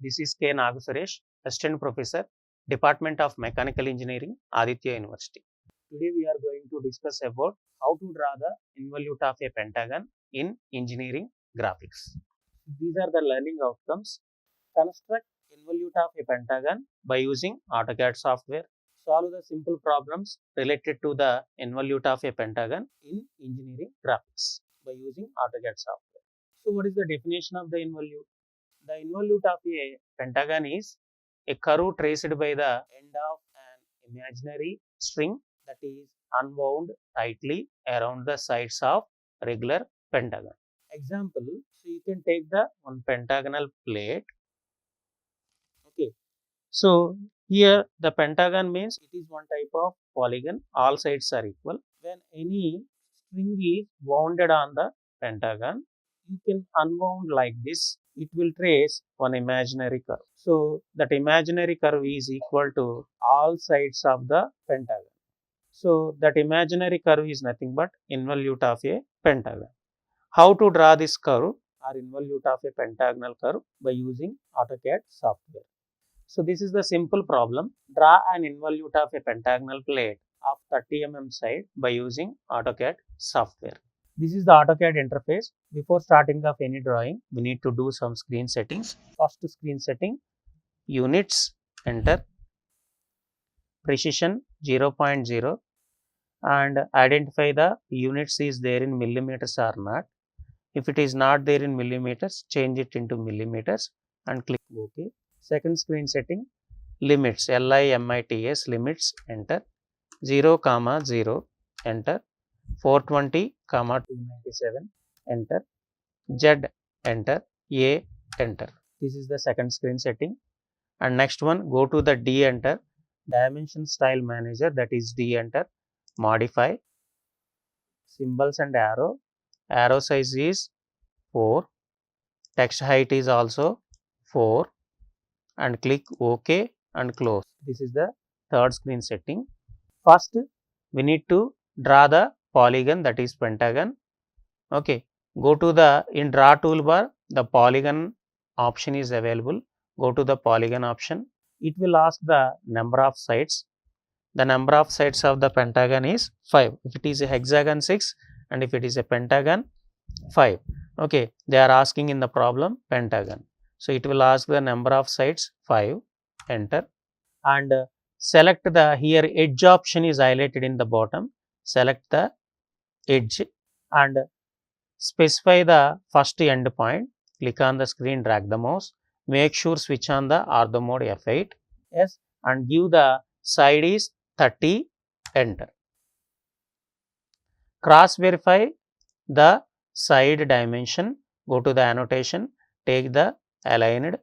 This is K.Naga Suresh, Assistant Professor, Department of Mechanical Engineering, Aditya University. Today we are going to discuss about how to draw the involute of a pentagon in engineering graphics. These are the learning outcomes. Construct involute of a pentagon by using AutoCAD software. Solve the simple problems related to the involute of a pentagon in engineering graphics by using AutoCAD software. So what is the definition of the involute? The involute of a pentagon is a curve traced by the end of an imaginary string that is unwound tightly around the sides of regular pentagon. Example, so you can take the one pentagonal plate. Okay, so here the pentagon means it is one type of polygon, all sides are equal. When any string is wounded on the pentagon, you can unwound like this, it will trace one imaginary curve. So that imaginary curve is equal to all sides of the pentagon. So that imaginary curve is nothing but involute of a pentagon. How to draw this curve or involute of a pentagonal curve? By using AutoCAD software. So this is the simple problem. Draw an involute of a pentagonal plate of 30 mm side by using AutoCAD software. This is the AutoCAD interface. Before starting of any drawing, we need to do some screen settings. First screen setting, units, enter, precision 0.0 and identify the units is there in millimeters or not. If it is not there in millimeters, change it into millimeters and click OK. Second screen setting, limits, LIMITS, limits, enter, 0, 0, enter, 420, 297, enter, Z, enter, A, enter. This is the second screen setting. And next one, go to the D, enter, dimension style manager, that is D, enter, modify, symbols and arrow size is 4, text height is also 4 and click OK and close. This is the third screen setting. First, we need to draw the polygon, that is pentagon. Okay, go to the in draw toolbar, the polygon option is available. Go to the polygon option. It will ask the number of sides. The number of sides of the pentagon is 5. If it is a hexagon, 6, and if it is a pentagon, 5. Okay, they are asking in the problem pentagon. So it will ask the number of sides 5, enter, and select the here edge option is highlighted in the bottom. Select the edge and specify the first end point. Click on the screen, drag the mouse. Make sure switch on the ortho mode F8. Yes, and give the side is 30, enter. Cross verify the side dimension. Go to the annotation, take the aligned,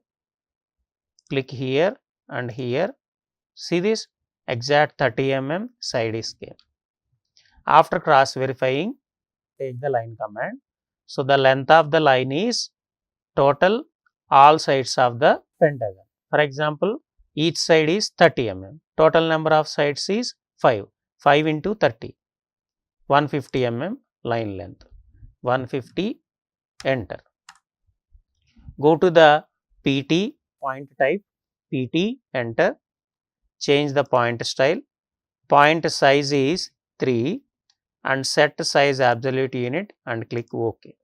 click here and here. See this exact 30 mm side is there. After cross verifying, take the line command. So the length of the line is total all sides of the pentagon. For example, each side is 30 mm. Total number of sides is 5. 5 into 30. 150 mm line length. 150, enter. Go to the PT, point type, PT, enter. Change the point style. Point size is 3 and set size absolute unit and click OK.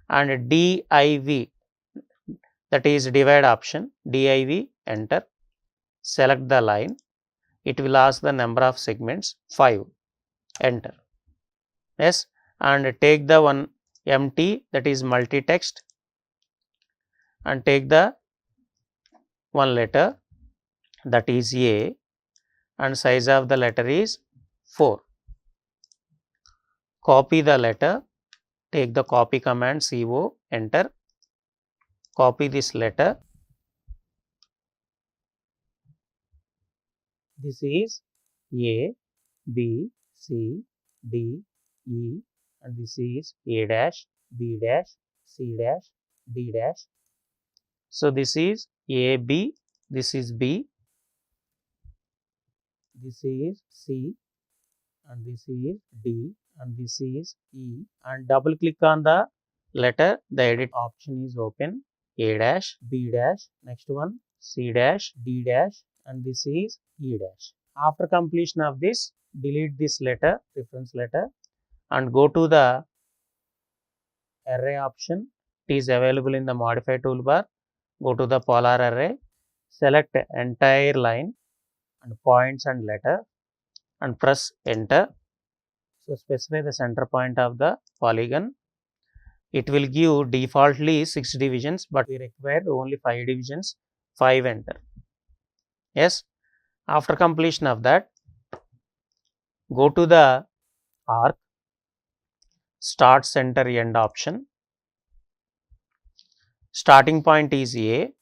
And DIV, that is divide option, DIV, enter. Select the line. It will ask the number of segments, 5, enter. Yes, and take the one empty, that is multi text, and take the one letter, that is A, and size of the letter is 4. Copy the letter, take the copy command CO, enter, copy this letter. This is A, B, C, D, E, and this is A dash, B dash, C dash, D dash. So this is A, B, this is B, this is C, and this is D, and this is E, and double click on the letter, the edit option is open. A dash, B dash, next one C dash, D dash, and this is E dash. After completion of this, delete this letter, reference letter, and go to the array option. It is available in the modify toolbar. Go to the polar array, select entire line and points and letter and press enter. So specify the center point of the polygon. It will give defaultly 6 divisions, but we require only 5 divisions. 5 enter. Yes. After completion of that, go to the arc, start, center, end option. Starting point is A.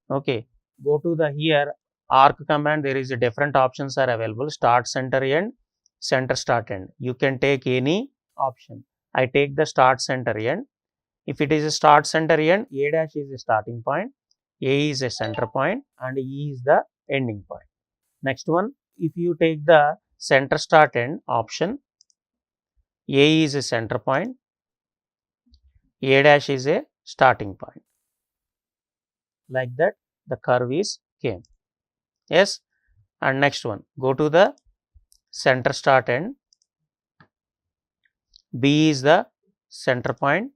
Okay. Go to the here arc command. There is a different options are available. Start, center, end, center, start, end. You can take any option. I take the start, center, end. If it is a start, center, end, A dash is a starting point, A is a center point, and E is the ending point. Next one, if you take the center, start, end option, A is a center point, A dash is a starting point. Like that, the curve is came. Yes. And next one, go to the center, start, end. B is the center point,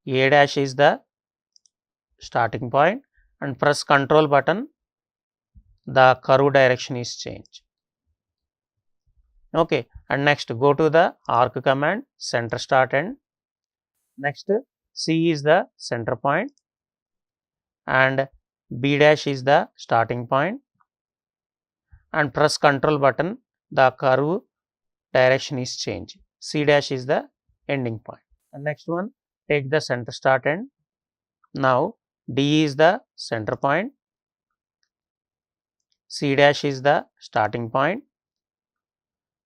A dash is the starting point, and press control button, the curve direction is changed. Okay. And next, go to the arc command, center, start, end. Next, C is the center point and B dash is the starting point, and press control button, the curve direction is changed. C dash is the ending point. And next one, take the center, start, end. Now D is the center point, C dash is the starting point,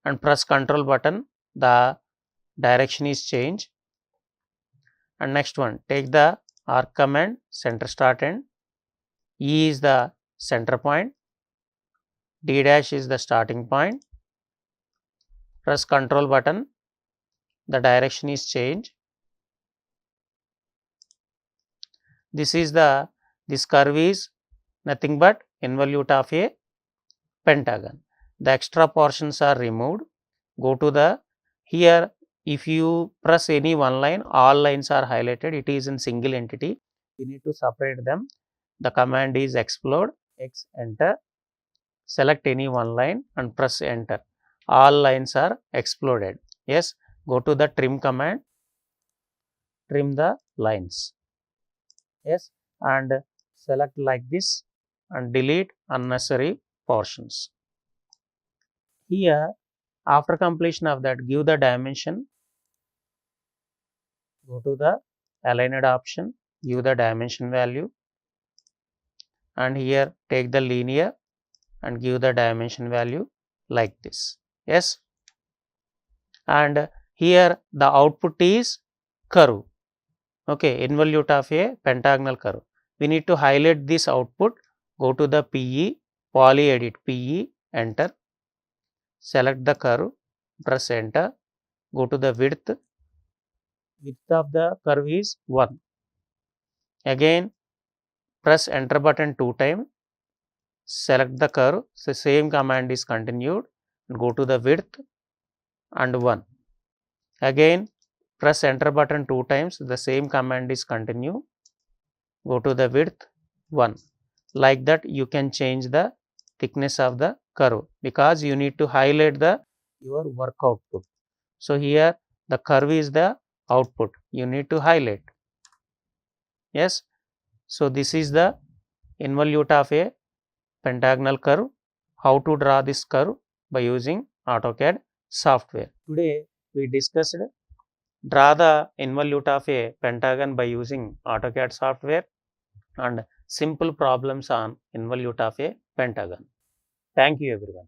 and press control button, the direction is changed. And next one, take the arc command, center, start, end. E is the center point, D dash is the starting point, press control button, the direction is changed. This curve is nothing but involute of a pentagon. The extra portions are removed. Go to the here, if you press any one line, all lines are highlighted. It is in single entity. You need to separate them. The command is explode, X enter. Select any one line and press enter. All lines are exploded. Yes. Go to the trim command, trim the lines. Yes, and select like this and delete unnecessary portions. Here, after completion of that, give the dimension. Go to the aligned option, give the dimension value, and here take the linear and give the dimension value like this. Yes, and here the output is curve. Okay, involute of a pentagonal curve. We need to highlight this output. Go to the PE, poly edit PE, enter. Select the curve, press enter. Go to the width. Width of the curve is 1. Again, press enter button 2 times. Select the curve. So same command is continued. Go to the width and 1. Again, press enter button 2 times. The same command is continue. Go to the width 1. Like that, you can change the thickness of the curve because you need to highlight your work output. So here the curve is the output. You need to highlight. Yes. So this is the involute of a pentagonal curve. How to draw this curve by using AutoCAD software. Today we discussed draw the involute of a pentagon by using AutoCAD software and simple problems on involute of a pentagon. Thank you everyone.